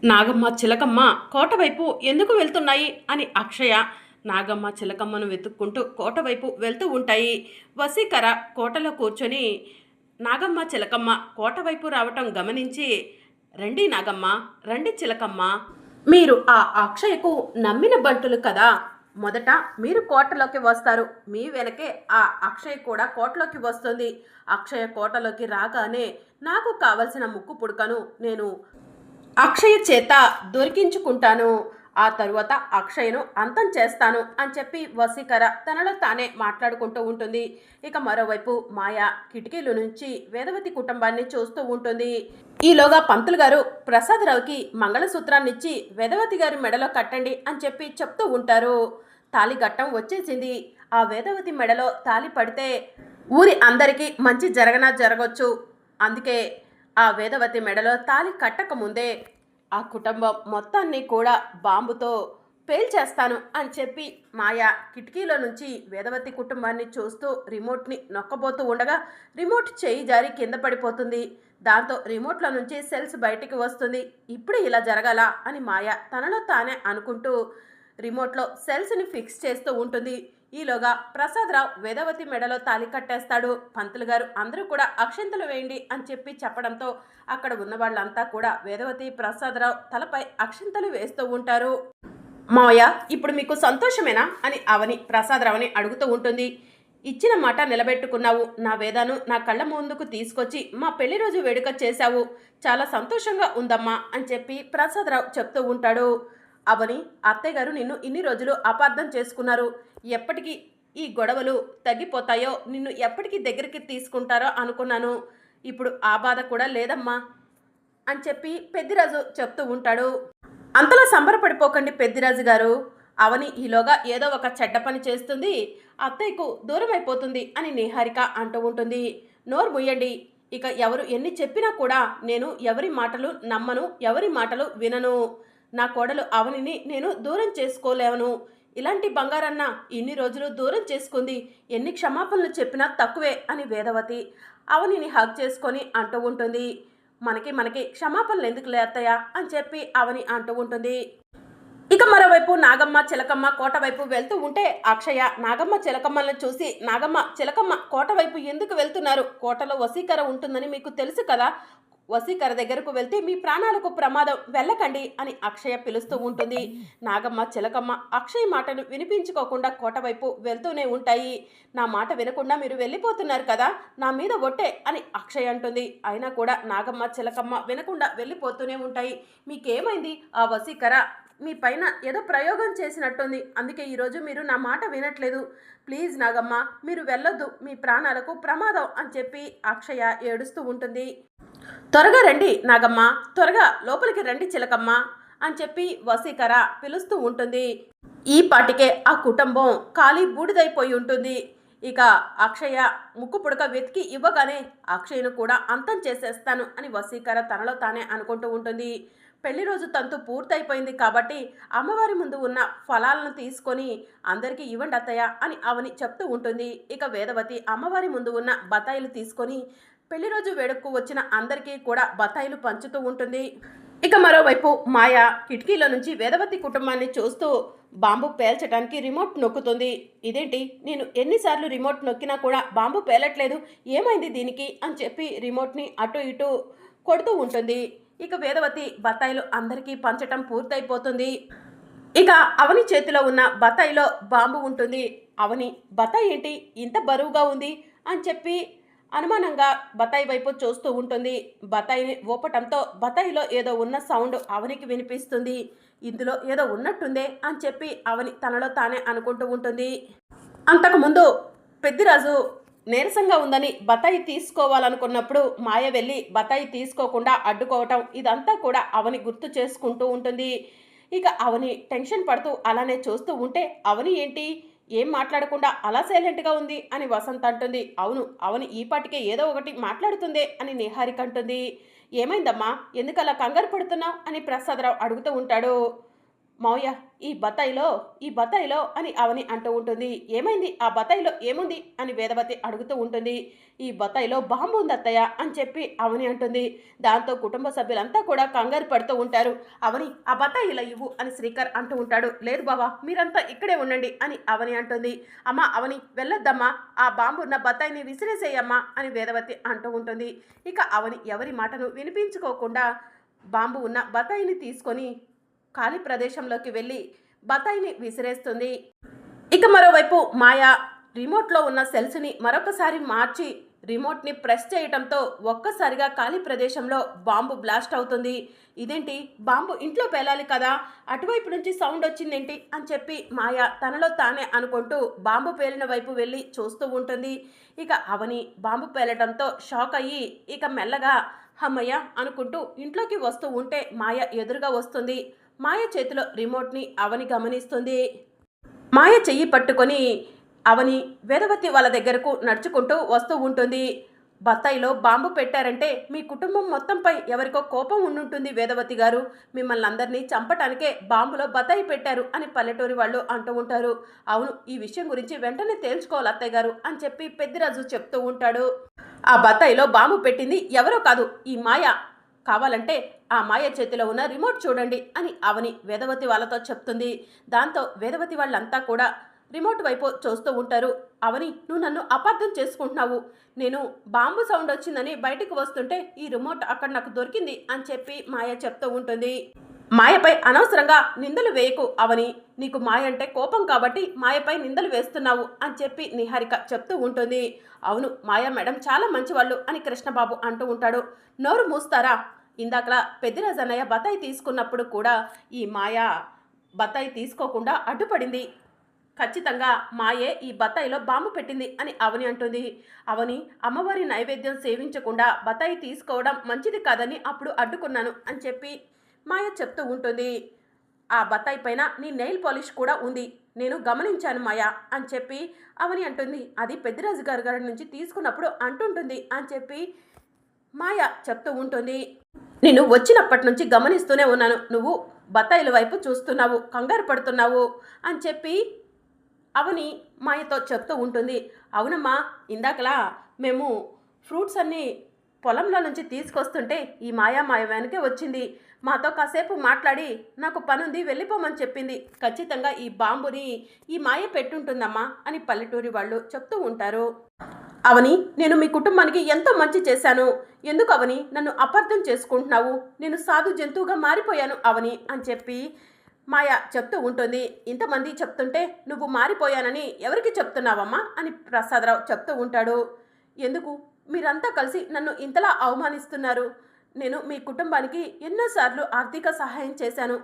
నాగమ్మ చిలకమ్మ కోట వైపు ఎందుకు వెళ్తున్నాయి అని అక్షయ నాగమ్మ చిలకమ్మను వెతుక్కుంటూ కోట వైపు వెళ్తూ ఉంటాయి. వసీకర కోటలో కూర్చొని నాగమ్మ చిలకమ్మ కోట వైపు రావటం గమనించి, రండి నాగమ్మ, రండి చిలకమ్మ, మీరు ఆ అక్షయకు నమ్మిన బంటులు కదా. మొదట మీరు కోటలోకి వస్తారు, మీ వెనకే ఆ అక్షయ్ కూడా కోటలోకి వస్తుంది. అక్షయ కోటలోకి రాగానే నాకు కావలసిన ముక్కు పుడకను నేను అక్షయ చేత దొరికించుకుంటాను. ఆ తరువాత అక్షయ్ను అంతం చేస్తాను అని చెప్పి వసీకర తనలో తానే మాట్లాడుకుంటూ ఉంటుంది. ఇక మరోవైపు మాయ కిటికీల నుంచి వేదవతి కుటుంబాన్ని చూస్తూ ఉంటుంది. ఈలోగా పంతులు గారు ప్రసాదరావుకి మంగళసూత్రాన్నిచ్చి వేదవతి గారి మెడలో కట్టండి అని చెప్పి చెప్తూ ఉంటారు. తాలి గట్టం వచ్చేసింది. ఆ వేదవతి మెడలో తాలి పడితే ఊరి అందరికీ మంచి జరగొచ్చు. అందుకే ఆ వేదవతి మెడలో తాలి కట్టకముందే ఆ కుటుంబం మొత్తాన్ని కూడా బాంబుతో పేల్చేస్తాను అని చెప్పి మాయ కిటికీలో నుంచి వేదవతి కుటుంబాన్ని చూస్తూ రిమోట్ని నొక్కబోతూ ఉండగా రిమోట్ చేయి జారి కింద పడిపోతుంది. దాంతో రిమోట్లో నుంచి సెల్స్ బయటికి వస్తుంది. ఇప్పుడు ఇలా జరగాల అని మాయ తనలో తానే అనుకుంటూ రిమోట్లో సెల్స్ని ఫిక్స్ చేస్తూ ఉంటుంది. ఈలోగా ప్రసాదరావు వేదవతి మెడలో తాలి కట్టేస్తాడు. పంతులు గారు అందరూ కూడా అక్షంతలు వేయండి అని చెప్పి చెప్పడంతో అక్కడ ఉన్న వాళ్ళంతా కూడా వేదవతి ప్రసాదరావు తలపై అక్షంతలు వేస్తూ ఉంటారు. మావయ్య, ఇప్పుడు మీకు సంతోషమేనా అని అవని ప్రసాదరావుని అడుగుతూ ఉంటుంది. ఇచ్చిన మాట నిలబెట్టుకున్నావు. నా వేదాను నా కళ్ళ ముందుకు తీసుకొచ్చి మా పెళ్లి రోజు వేడుక చేశావు. చాలా సంతోషంగా ఉందమ్మా అని చెప్పి ప్రసాదరావు చెప్తూ ఉంటాడు. అవని, అత్తయ్య గారు నిన్ను ఇన్ని రోజులు అపార్థం చేసుకున్నారు. ఎప్పటికీ ఈ గొడవలు తగ్గిపోతాయో, నిన్ను ఎప్పటికీ దగ్గరికి తీసుకుంటారో అనుకున్నాను. ఇప్పుడు ఆ బాధ కూడా లేదమ్మా అని చెప్పి పెద్దిరాజు చెప్తూ ఉంటాడు. అంతలా సంబరపడిపోకండి పెద్దిరాజు గారు. అవని ఈలోగా ఏదో ఒక చెడ్డ పని చేస్తుంది, అత్తయ్యకు దూరం అయిపోతుంది అని నిహారిక అంటూ ఉంటుంది. నోరు ముయ్యండి. ఇక ఎవరు ఎన్ని చెప్పినా కూడా నేను ఎవరి మాటలు నమ్మను, ఎవరి మాటలు వినను. నా కోడలు అవనిని నేను దూరం చేసుకోలేవను. ఇలాంటి బంగారన్న ఇన్ని రోజులు దూరం చేసుకుంది. ఎన్ని క్షమాపణలు చెప్పినా తక్కువే అని వేదవతి అవనిని హగ్ చేసుకొని అంటూ ఉంటుంది. మనకి క్షమాపణలు ఎందుకు లేత్తయ్యా అని చెప్పి అవని అంటూ ఉంటుంది. ఇక మరోవైపు నాగమ్మ చిలకమ్మ కోట వైపు వెళ్తూ ఉంటే అక్షయ నాగమ్మ చిలకమ్మలను చూసి, నాగమ్మ చిలకమ్మ కోట వైపు ఎందుకు వెళ్తున్నారు? కోటలో వసీకర ఉంటుందని మీకు తెలుసు కదా. వసీకర దగ్గరకు వెళ్తే మీ ప్రాణాలకు ప్రమాదం, వెళ్ళకండి అని అక్షయ పిలుస్తూ ఉంటుంది. నాగమ్మ చిలకమ్మ అక్షయ్ మాటను వినిపించుకోకుండా కోట వైపు వెళ్తూనే ఉంటాయి. నా మాట వినకుండా మీరు వెళ్ళిపోతున్నారు కదా, నా మీద ఒట్టే అని అక్షయ్ అంటుంది. అయినా కూడా నాగమ్మ చిలకమ్మ వినకుండా వెళ్ళిపోతూనే ఉంటాయి. మీకేమైంది? ఆ వసీకర మీ పైన ఏదో ప్రయోగం చేసినట్టుంది, అందుకే ఈరోజు మీరు నా మాట వినట్లేదు. ప్లీజ్ నాగమ్మ, మీరు వెళ్ళొద్దు, మీ ప్రాణాలకు ప్రమాదం అని చెప్పి అక్షయ ఏడుస్తూ ఉంటుంది. త్వరగా రండి నాగమ్మ, త్వరగా లోపలికి రండి చిలకమ్మ అని చెప్పి వసీకర పిలుస్తూ ఉంటుంది. ఈ పాటికే ఆ కుటుంబం ఖాళీ బూడిదైపోయి ఉంటుంది. ఇక అక్షయ ముక్కు పుడక వెతికి ఇవ్వగానే అక్షయ్ను కూడా అంతం చేసేస్తాను అని వసీకర తనలో తానే అనుకుంటూ ఉంటుంది. పెళ్లి రోజు తంతు పూర్తయిపోయింది కాబట్టి అమ్మవారి ముందు ఉన్న ఫలాలను తీసుకొని అందరికీ ఇవ్వండి అత్తయ్య అని అవని చెప్తూ ఉంటుంది. ఇక వేదవతి అమ్మవారి ముందు ఉన్న బత్తాయిలు తీసుకొని పెళ్లి రోజు వేడుకకు వచ్చిన అందరికీ కూడా బత్తాయిలు పంచుతూ ఉంటుంది. ఇక మరోవైపు మాయ కిటికీలో నుంచి వేదవతి కుటుంబాన్ని చూస్తూ బాంబు పేల్చడానికి రిమోట్ నొక్కుతుంది. ఇదేంటి, నేను ఎన్నిసార్లు రిమోట్ నొక్కినా కూడా బాంబు పేలట్లేదు, ఏమైంది దీనికి అని చెప్పి రిమోట్ని అటు ఇటు కొడుతూ ఉంటుంది. ఇక వేదవతి బత్తాయిలు అందరికీ పంచటం పూర్తయిపోతుంది. ఇక అవని చేతిలో ఉన్న బత్తాయిలో బాంబు ఉంటుంది. అవని, బత్తాయి ఏంటి ఇంత బరువుగా ఉంది అని చెప్పి అనుమానంగా బత్తాయి వైపు చూస్తూ ఉంటుంది. బత్తాయిని ఊపటంతో బత్తాయిలో ఏదో ఉన్న సౌండ్ అవనికి వినిపిస్తుంది. ఇందులో ఏదో ఉన్నట్టుందే అని చెప్పి అవని తనలో తానే అనుకుంటూ ఉంటుంది. అంతకుముందు పెద్దిరాజు నీరసంగా ఉందని బత్తాయి తీసుకోవాలనుకున్నప్పుడు మాయ వెళ్ళి బత్తాయి తీసుకోకుండా అడ్డుకోవటం, ఇదంతా కూడా అవని గుర్తు చేసుకుంటూ ఉంటుంది. ఇక అవని టెన్షన్ పడుతూ అలానే చూస్తూ ఉంటే, అవని ఏంటి ఏం మాట్లాడకుండా అలా సైలెంట్గా ఉంది అని వసంత్ అంటుంది. అవును, అవని ఈ పాటికే ఏదో ఒకటి మాట్లాడుతుందే అని నిహారిక అంటుంది. ఏమైందమ్మా, ఎందుకు అలా కంగారు పడుతున్నావు అని ప్రసాదరావు అడుగుతూ ఉంటాడు. మావయ్య ఈ బత్తాయిలో అని అవని అంటూ ఉంటుంది. ఏమైంది ఆ బత్తాయిలో ఏముంది అని వేదవతి అడుగుతూ ఉంటుంది. ఈ బత్తాయిలో బాంబు ఉంది అత్తయ్య అని చెప్పి అవని అంటుంది. దాంతో కుటుంబ సభ్యులంతా కూడా కంగారు పడుతూ ఉంటారు. అవని ఆ బత్తాయి ఇలా ఇవ్వు అని శ్రీకర్ అంటూ ఉంటాడు. లేదు బావా మీరంతా ఇక్కడే ఉండండి అని అవని అంటుంది. అమ్మ అవని వెళ్ళొద్దమ్మా, ఆ బాంబు ఉన్న బత్తాయిని విసిరేసేయమ్మా అని వేదవతి అంటూ ఉంటుంది. ఇక అవని ఎవరి మాటను వినిపించుకోకుండా బాంబు ఉన్న బత్తాయిని తీసుకొని ఖాళీ ప్రదేశంలోకి వెళ్ళి బత్తాయిని విసిరేస్తుంది. ఇక మరోవైపు మాయా రిమోట్లో ఉన్న సెల్స్ని మరొకసారి మార్చి రిమోట్ని ప్రెస్ చేయటంతో ఒక్కసారిగా ఖాళీ ప్రదేశంలో బాంబు బ్లాస్ట్ అవుతుంది. ఇదేంటి బాంబు ఇంట్లో పేలాలి కదా, అటువైపు నుంచి సౌండ్ వచ్చిందేంటి అని చెప్పి మాయా తనలో తానే అనుకుంటూ బాంబు పేలిన వైపు వెళ్ళి చూస్తూ ఉంటుంది. ఇక అవని బాంబు పేలటంతో షాక్ అయ్యి ఇక మెల్లగా అమ్మయ్య అనుకుంటూ ఇంట్లోకి వస్తూ ఉంటే మాయ ఎదురుగా వస్తుంది. మాయ చేతిలో రిమోట్ని అవని గమనిస్తుంది. మాయ చెయ్యి పట్టుకొని అవని వేదవతి వాళ్ళ దగ్గరకు నడుచుకుంటూ వస్తూ ఉంటుంది. బత్తాయిలో బాంబు పెట్టారంటే మీ కుటుంబం మొత్తంపై ఎవరికో కోపం ఉండుంటుంది వేదవతి గారు, మిమ్మల్ని అందరినీ చంపటానికే బాంబులో బత్తాయి పెట్టారు అని పల్లెటూరి వాళ్ళు అంటూ ఉంటారు. అవును ఈ విషయం గురించి వెంటనే తేల్చుకోవాలి అత్తయ్య గారు అని చెప్పి పెద్దిరాజు చెప్తూ ఉంటాడు. ఆ బత్తాయిలో బాంబు పెట్టింది ఎవరో కాదు ఈ మాయ, కావాలంటే ఆ మాయ చేతిలో ఉన్న రిమోట్ చూడండి అని అవని వేదవతి వాళ్ళతో చెప్తుంది. దాంతో వేదవతి వాళ్ళంతా కూడా రిమోట్ వైపు చూస్తూ ఉంటారు. అవని నువ్వు నన్ను అపార్థం చేసుకుంటున్నావు, నేను బాంబు సౌండ్ వచ్చిందని బయటికి వస్తుంటే ఈ రిమోట్ అక్కడ నాకు దొరికింది అని చెప్పి మాయ చెప్తూ ఉంటుంది. మాయపై అనవసరంగా నిందలు వేయకు అవని, నీకు మాయ అంటే కోపం కాబట్టి మాయపై నిందలు వేస్తున్నావు అని చెప్పి నిహారిక చెప్తూ ఉంటుంది. అవును మాయా మేడం చాలా మంచివాళ్ళు అని కృష్ణబాబు అంటూ ఉంటాడు. నోరు మూస్తారా, ఇందాకలా పెద్దిరాజన్నయ్య బత్తాయి తీసుకున్నప్పుడు కూడా ఈ మాయా బత్తాయి తీసుకోకుండా అడ్డుపడింది, ఖచ్చితంగా మాయే ఈ బత్తాయిలో బాంబు పెట్టింది అని అవని అంటుంది. అవని అమ్మవారి నైవేద్యం సేవించకుండా బత్తాయి తీసుకోవడం మంచిది కాదని అప్పుడు అడ్డుకున్నాను అని చెప్పి మాయ చెప్తూ ఉంటుంది. ఆ బత్తాయి పైన నీ నెయిల్ పాలిష్ కూడా ఉంది, నేను గమనించాను మాయా అని చెప్పి అవని అంటుంది. అది పెద్దిరాజు గారి నుంచి తీసుకున్నప్పుడు అంటుంటుంది అని చెప్పి మాయ చెప్తూ ఉంటుంది. నేను వచ్చినప్పటి నుంచి గమనిస్తూనే ఉన్నాను, నువ్వు బత్తాయిల వైపు చూస్తున్నావు, కంగారు పడుతున్నావు అని చెప్పి అవని మాయతో చెప్తూ ఉంటుంది. అవునమ్మా ఇందాకలా మేము ఫ్రూట్స్ అన్నీ పొలంలో నుంచి తీసుకొస్తుంటే ఈ మాయ వెనకే వచ్చింది, మాతో కాసేపు మాట్లాడి నాకు పనుంది వెళ్ళిపోమని చెప్పింది, ఖచ్చితంగా ఈ బాంబుని ఈ మాయ పెట్టుంటుందమ్మా అని పల్లెటూరి వాళ్ళు చెప్తూ ఉంటారు. అవని నేను మీ కుటుంబానికి ఎంతో మంచి చేశాను, ఎందుకు అవని నన్ను అపార్థం చేసుకుంటున్నావు, నేను సాధు జంతువుగా మారిపోయాను అవని అని చెప్పి మాయ చెప్తూ ఉంటుంది. ఇంతమంది చెప్తుంటే నువ్వు మారిపోయానని ఎవరికి చెప్తున్నావమ్మా అని ప్రసాదరావు చెప్తూ ఉంటాడు. ఎందుకు మీరంతా కలిసి నన్ను ఇంతలా అవమానిస్తున్నారు, నేను మీ కుటుంబానికి ఎన్నోసార్లు ఆర్థిక సహాయం చేశాను,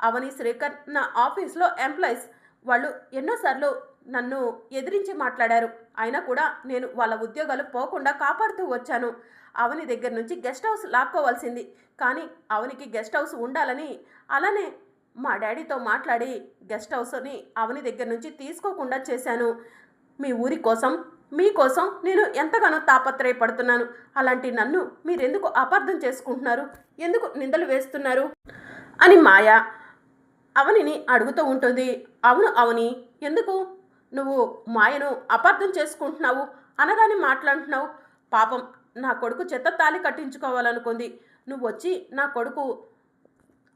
అవని శ్రీకర్ నా ఆఫీస్లో ఎంప్లాయీస్, వాళ్ళు ఎన్నోసార్లు నన్ను ఎదిరించి మాట్లాడారు, అయినా కూడా నేను వాళ్ళ ఉద్యోగాలు పోకుండా కాపాడుతూ వచ్చాను, అవని దగ్గర నుంచి గెస్ట్ హౌస్ లాక్కోవాల్సింది కానీ అవనికి గెస్ట్ హౌస్ ఉండాలని అలానే మా డాడీతో మాట్లాడి గెస్ట్ హౌస్ని అవని దగ్గర నుంచి తీసుకోకుండా చేశాను, మీ ఊరి కోసం మీకోసం నేను ఎంతగానో తాపత్రయపడుతున్నాను, అలాంటి నన్ను మీరెందుకు అపార్థం చేసుకుంటున్నారు, ఎందుకు నిందలు వేస్తున్నారు అని మాయ అవనిని అడుగుతూ ఉంటుంది. అవును అవని, ఎందుకు నువ్వు మాయను అపార్థం చేసుకుంటున్నావు అనగానే మాట్లాడుతున్నావు, పాపం నా కొడుకు చెత్త తాళి కట్టించుకోవాలనుకుంది, నువ్వు వచ్చి నా కొడుకు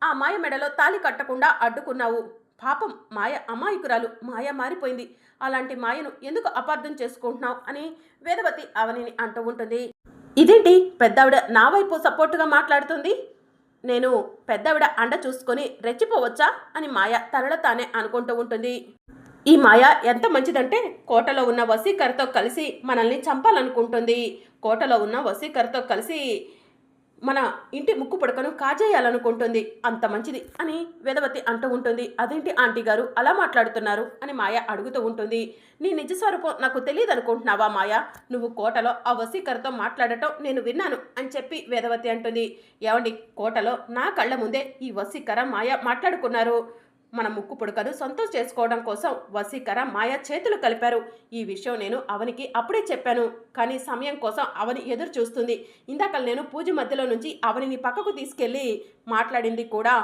ఆ మాయ మెడలో తాళి కట్టకుండా అడ్డుకున్నావు, పాపం మాయ అమాయకురాలు, మాయ మారిపోయింది, అలాంటి మాయను ఎందుకు అపార్థం చేసుకుంటున్నావు అని వేదవతి అవనిని అంటూ ఉంటుంది. ఇదేంటి పెద్దావిడ నా వైపు సపోర్టుగా మాట్లాడుతుంది, నేను పెద్దావిడ అండ చూసుకొని రెచ్చిపోవచ్చా అని మాయ తనలో తానే అనుకుంటూ ఉంటుంది. ఈ మాయ ఎంత మంచిదంటే కోటలో ఉన్న వసీకర్తో కలిసి మనల్ని చంపాలనుకుంటుంది, కోటలో ఉన్న వసీకర్తో కలిసి మన ఇంటి ముక్కు పుడకను కాజేయాలనుకుంటుంది, అంత మంచిది అని వేదవతి అంటూ ఉంటుంది. అదేంటి ఆంటీ గారు అలా మాట్లాడుతున్నారు అని మాయ అడుగుతూ ఉంటుంది. నీ నిజస్వరూపం నాకు తెలియదు అనుకుంటున్నావా మాయ, నువ్వు కోటలో ఆ వసీకర్తో మాట్లాడటం నేను విన్నాను అని చెప్పి వేదవతి అంటుంది. ఏమండి కోటలో నా కళ్ళ ముందే ఈ వసీకర మాయ మాట్లాడుకున్నారు, మన ముక్కు పుడకను సొంతం చేసుకోవడం కోసం వసీకర మాయ చేతులు కలిపారు, ఈ విషయం నేను అవనికి అప్పుడే చెప్పాను, కానీ సమయం కోసం అవని ఎదురు చూస్తుంది, ఇందాక నేను పూజ మధ్యలో నుంచి అవనిని పక్కకు తీసుకెళ్ళి మాట్లాడింది కూడా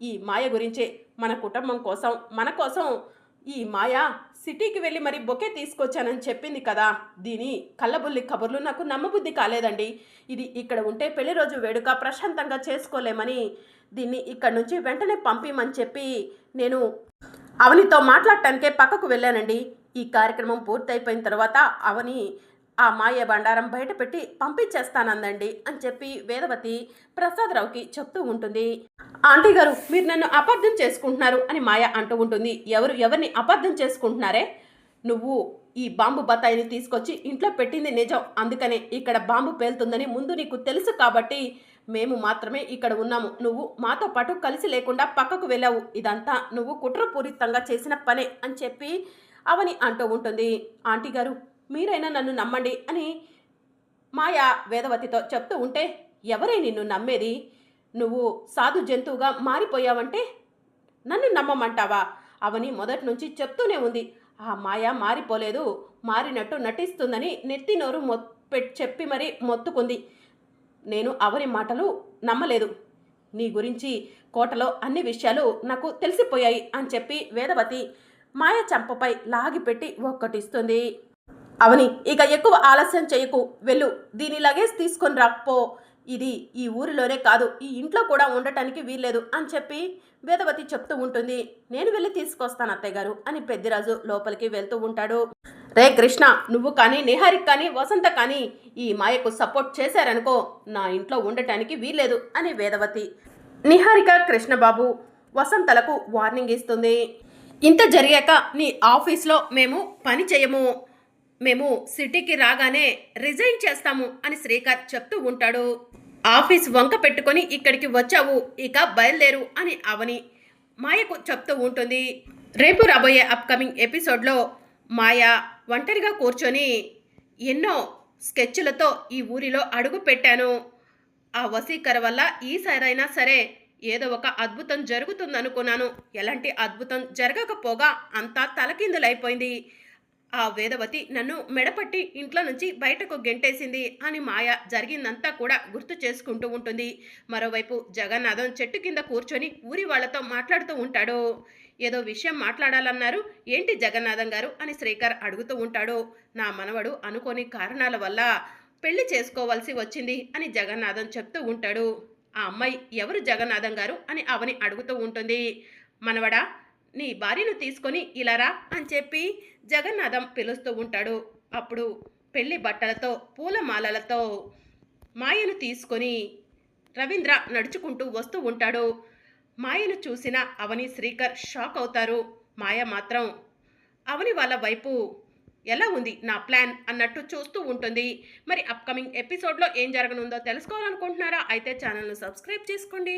ఈ మాయ గురించే. మన కుటుంబం కోసం, మన కోసం ఈ మాయ సిటీకి వెళ్ళి మరి బొకే తీసుకొచ్చానని చెప్పింది కదా. దీని కళ్ళబుల్లి కబుర్లు నాకు నమ్మబుద్ధి కాలేదండి. ఇది ఇక్కడ ఉంటే పెళ్లి రోజు వేడుక ప్రశాంతంగా చేసుకోలేమని దీన్ని ఇక్కడ నుంచి వెంటనే పంపిమని చెప్పి నేను అవనితో మాట్లాడటానికే పక్కకు వెళ్ళానండి. ఈ కార్యక్రమం పూర్తయిపోయిన తర్వాత అవని ఆ మాయ బండారం బయట పెట్టి పంపించేస్తానందండి అని చెప్పి వేదవతి ప్రసాదరావుకి చెప్తూ ఉంటుంది. ఆంటీ గారు, మీరు నన్ను అపార్థం చేసుకుంటున్నారు అని మాయ అంటూ ఉంటుంది. ఎవరిని అపార్థం చేసుకుంటున్నారే? నువ్వు ఈ బాంబు బత్తాయిని తీసుకొచ్చి ఇంట్లో పెట్టింది నిజం. అందుకనే ఇక్కడ బాంబు పేలుతుందని ముందు నీకు తెలుసు కాబట్టి మేము మాత్రమే ఇక్కడ ఉన్నాము. నువ్వు మాతో పాటు కలిసి లేకుండా పక్కకు వెళ్ళావు. ఇదంతా నువ్వు కుట్రపూరితంగా చేసిన పనే అని చెప్పి అవని అంటూ ఉంటుంది. ఆంటీ గారు, మీరైనా నన్ను నమ్మండి అని మాయ వేదవతితో చెప్తూ ఉంటే, ఎవరై నిన్ను నమ్మేది? నువ్వు సాధు జంతువుగా మారిపోయావంటే నన్ను నమ్మమంటావా? అవని మొదటి నుంచి చెప్తూనే ఉంది. ఆ మాయ మారిపోలేదు, మారినట్టు నటిస్తుందని నెత్తి నోరు చెప్పి మరీ మొత్తుకుంది. నేను అవని మాటలు నమ్మలేదు. నీ గురించి కోటలో అన్ని విషయాలు నాకు తెలిసిపోయాయి అని చెప్పి వేదవతి మాయ చంపపై లాగిపెట్టి ఒక్కటిస్తుంది. అవని, ఇక ఎక్కువ ఆలస్యం చేయకు, వెళ్ళు, దీని లగేజ్ తీసుకొని రాపో. ఇది ఈ ఊరిలోనే కాదు, ఈ ఇంట్లో కూడా ఉండటానికి వీల్లేదు అని చెప్పి వేదవతి చెప్తూ ఉంటుంది. నేను వెళ్ళి తీసుకొస్తాను అత్తయ్య గారు అని పెద్దిరాజు లోపలికి వెళ్తూ ఉంటాడు. రే కృష్ణ, నువ్వు కానీ నిహారిక్ కానీ వసంత కానీ ఈ మాయకు సపోర్ట్ చేశారనుకో, నా ఇంట్లో ఉండటానికి వీల్లేదు అని వేదవతి నిహారిక, కృష్ణబాబు, వసంతలకు వార్నింగ్ ఇస్తుంది. ఇంత జరిగాక నీ ఆఫీస్లో మేము పని చేయము, మేము సిటీకి రాగానే రిజైన్ చేస్తాము అని శ్రీకర్ చెప్తూ ఉంటాడు. ఆఫీస్ వంక పెట్టుకొని ఇక్కడికి వచ్చావు, ఇక బయలుదేరు అని అవని మాయకు చెప్తూ ఉంటుంది. రేపు రాబోయే అప్కమింగ్ ఎపిసోడ్లో మాయ ఒంటరిగా కూర్చొని ఎన్నో స్కెచ్లతో ఈ ఊరిలో అడుగు పెట్టాను. ఆ వసీకర వల్ల ఈసారైనా సరే ఏదో ఒక అద్భుతం జరుగుతుందనుకున్నాను. ఎలాంటి అద్భుతం జరగకపోగా అంతా తలకిందులైపోయింది. ఆ వేదవతి నన్ను మెడపట్టి ఇంట్లో నుంచి బయటకు గెంటేసింది అని మాయ జరిగిందంతా కూడా గుర్తు చేసుకుంటూ ఉంటుంది. మరోవైపు జగన్నాథం చెట్టు కింద కూర్చొని ఊరి వాళ్లతో మాట్లాడుతూ ఉంటాడు. ఏదో విషయం మాట్లాడాలన్నారు, ఏంటి జగన్నాథం గారు అని శ్రీకర్ అడుగుతూ ఉంటాడు. నా మనవడు అనుకోని కారణాల వల్ల పెళ్లి చేసుకోవాల్సి వచ్చింది అని జగన్నాథం చెప్తూ ఉంటాడు. ఆ అమ్మాయి ఎవరు జగన్నాథం గారు అని అవని అడుగుతూ ఉంటుంది. మనవడా, నీ భార్యను తీసుకొని ఇలారా అని చెప్పి జగన్నాథం పిలుస్తూ ఉంటాడు. అప్పుడు పెళ్లి బట్టలతో పూలమాలలతో మాయను తీసుకొని రవీంద్ర నడుచుకుంటూ వస్తూ ఉంటాడు. మాయను చూసిన అవని, శ్రీకర్ షాక్ అవుతారు. మాయ మాత్రం అవని వాళ్ళ వైపు ఎలా ఉంది నా ప్లాన్ అన్నట్టు చూస్తూ ఉంటుంది. మరి అప్కమింగ్ ఎపిసోడ్లో ఏం జరగనుందో తెలుసుకోవాలనుకుంటున్నారా? అయితే ఛానల్ను సబ్స్క్రైబ్ చేసుకోండి.